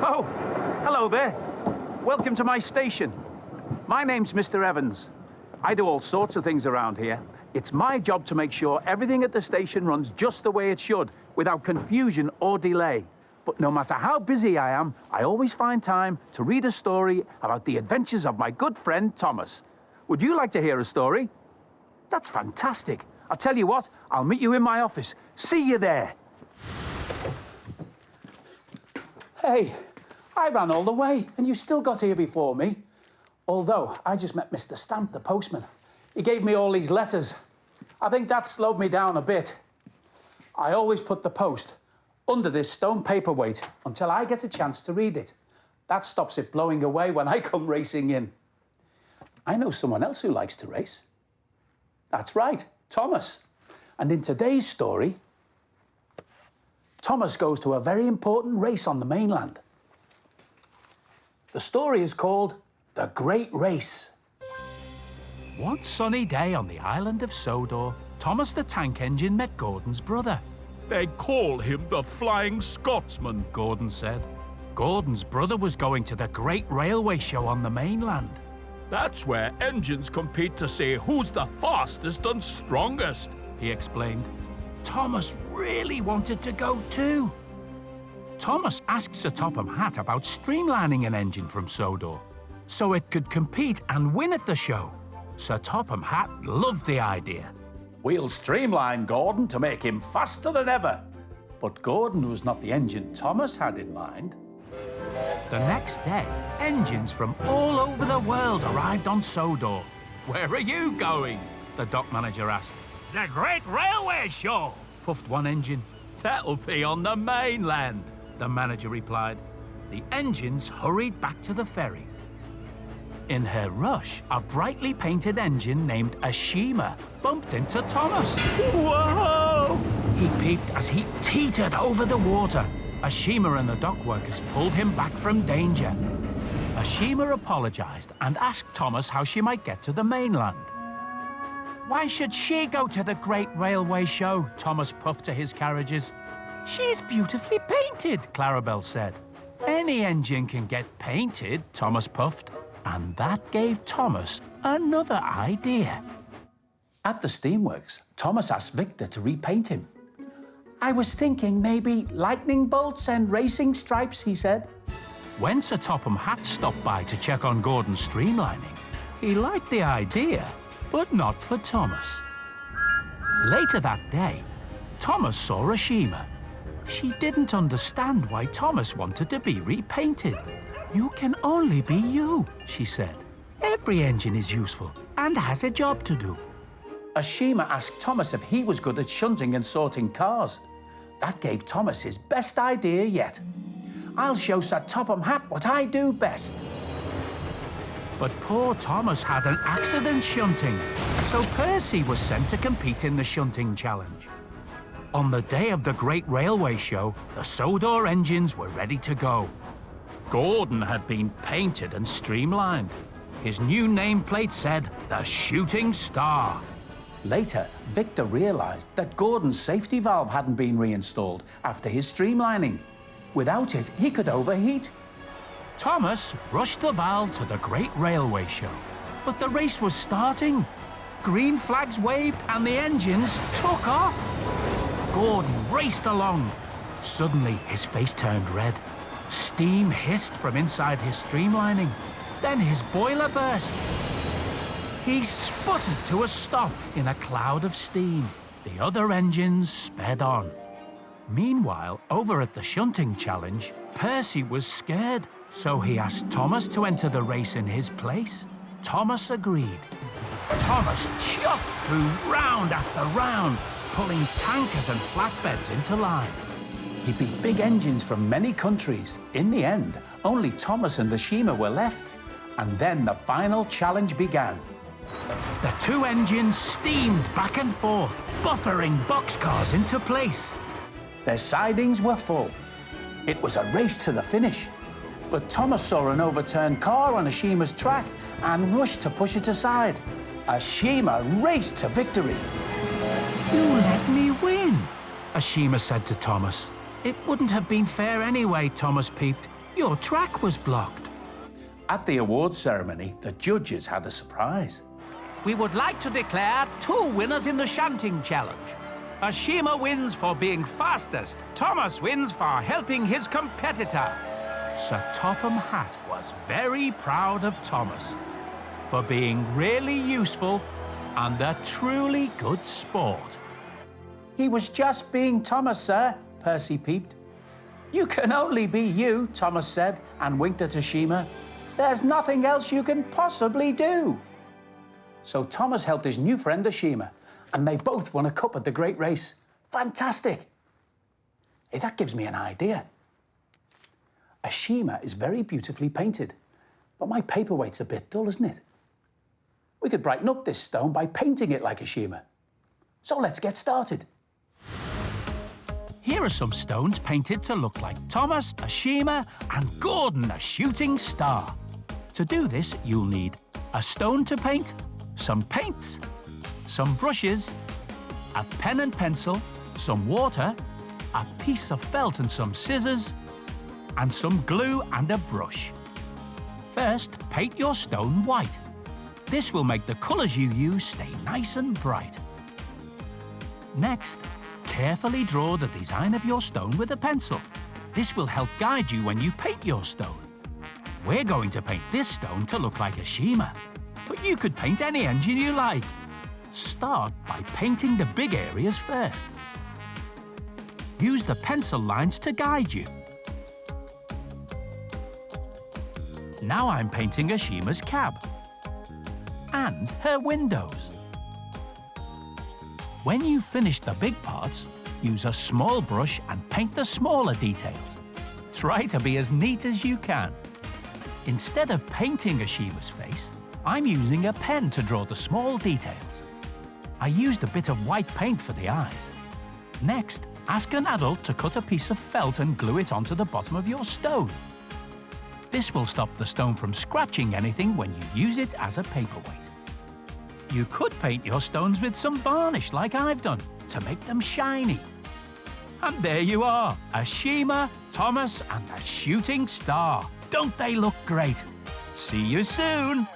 Oh, hello there. Welcome to my station. My name's Mr. Evans. I do all sorts of things around here. It's my job to make sure everything at the station runs just the way it should, without confusion or delay. But no matter how busy I am, I always find time to read a story about the adventures of my good friend Thomas. Would you like to hear a story? That's fantastic. I'll tell you what, I'll meet you in my office. See you there. Hey, I ran all the way, and you still got here before me. Although, I just met Mr. Stamp, the postman. He gave me all these letters. I think that slowed me down a bit. I always put the post under this stone paperweight until I get a chance to read it. That stops it blowing away when I come racing in. I know someone else who likes to race. That's right, Thomas. And in today's story, Thomas goes to a very important race on the mainland. The story is called The Great Race. One sunny day on the island of Sodor, Thomas the Tank Engine met Gordon's brother. They call him the Flying Scotsman, Gordon said. Gordon's brother was going to the great railway show on the mainland. That's where engines compete to see who's the fastest and strongest, he explained. Thomas really wanted to go too. Thomas asked Sir Topham Hatt about streamlining an engine from Sodor so it could compete and win at the show. Sir Topham Hatt loved the idea. We'll streamline Gordon to make him faster than ever. But Gordon was not the engine Thomas had in mind. The next day, engines from all over the world arrived on Sodor. Where are you going? The dock manager asked. The Great Railway Show, puffed one engine. That'll be on the mainland, the manager replied. The engines hurried back to the ferry. In her rush, a brightly painted engine named Ashima bumped into Thomas. Whoa! He peeped as he teetered over the water. Ashima and the dock workers pulled him back from danger. Ashima apologized and asked Thomas how she might get to the mainland. Why should she go to the great railway show? Thomas puffed to his carriages. She's beautifully painted, Clarabel said. Any engine can get painted, Thomas puffed. And that gave Thomas another idea. At the steamworks, Thomas asked Victor to repaint him. I was thinking maybe lightning bolts and racing stripes, he said. When Sir Topham Hatt stopped by to check on Gordon's streamlining, he liked the idea, but not for Thomas. Later that day, Thomas saw Ashima. She didn't understand why Thomas wanted to be repainted. You can only be you, she said. Every engine is useful and has a job to do. Ashima asked Thomas if he was good at shunting and sorting cars. That gave Thomas his best idea yet. I'll show Sir Topham Hatt what I do best. But poor Thomas had an accident shunting, so Percy was sent to compete in the shunting challenge. On the day of the great railway show, the Sodor engines were ready to go. Gordon had been painted and streamlined. His new nameplate said, The Shooting Star. Later, Victor realized that Gordon's safety valve hadn't been reinstalled after his streamlining. Without it, he could overheat. Thomas rushed the valve to the great railway show, but the race was starting. Green flags waved and the engines took off. Gordon raced along. Suddenly, his face turned red. Steam hissed from inside his streamlining. Then his boiler burst. He sputtered to a stop in a cloud of steam. The other engines sped on. Meanwhile, over at the shunting challenge, Percy was scared, so he asked Thomas to enter the race in his place. Thomas agreed. Thomas chuffed through round after round, pulling tankers and flatbeds into line. He beat big engines from many countries. In the end, only Thomas and Ashima were left. And then the final challenge began. The two engines steamed back and forth, buffering boxcars into place. Their sidings were full. It was a race to the finish. But Thomas saw an overturned car on Ashima's track and rushed to push it aside. Ashima raced to victory. You let me win, Ashima said to Thomas. It wouldn't have been fair anyway, Thomas peeped. Your track was blocked. At the awards ceremony, the judges had a surprise. We would like to declare 2 winners in the shunting challenge. Ashima wins for being fastest. Thomas wins for helping his competitor. Sir Topham Hatt was very proud of Thomas for being really useful and a truly good sport. He was just being Thomas, sir, Percy peeped. You can only be you, Thomas said, and winked at Ashima. There's nothing else you can possibly do. So Thomas helped his new friend Ashima, and they both won a cup at the great race. Fantastic! Hey, that gives me an idea. Ashima is very beautifully painted, but my paperweight's a bit dull, isn't it? We could brighten up this stone by painting it like Ashima. So let's get started. Here are some stones painted to look like Thomas, Ashima, and Gordon, a shooting star. To do this, you'll need a stone to paint, some paints, some brushes, a pen and pencil, some water, a piece of felt and some scissors, and some glue and a brush. First, paint your stone white. This will make the colours you use stay nice and bright. Next, carefully draw the design of your stone with a pencil. This will help guide you when you paint your stone. We're going to paint this stone to look like Ashima, but you could paint any engine you like. Start by painting the big areas first. Use the pencil lines to guide you. Now I'm painting Ashima's cab and her windows. When you've finished the big parts, use a small brush and paint the smaller details. Try to be as neat as you can. Instead of painting Ashima's face, I'm using a pen to draw the small details. I used a bit of white paint for the eyes. Next, ask an adult to cut a piece of felt and glue it onto the bottom of your stone. This will stop the stone from scratching anything when you use it as a paperweight. You could paint your stones with some varnish like I've done to make them shiny. And there you are, Ashima, Thomas and a shooting star. Don't they look great? See you soon!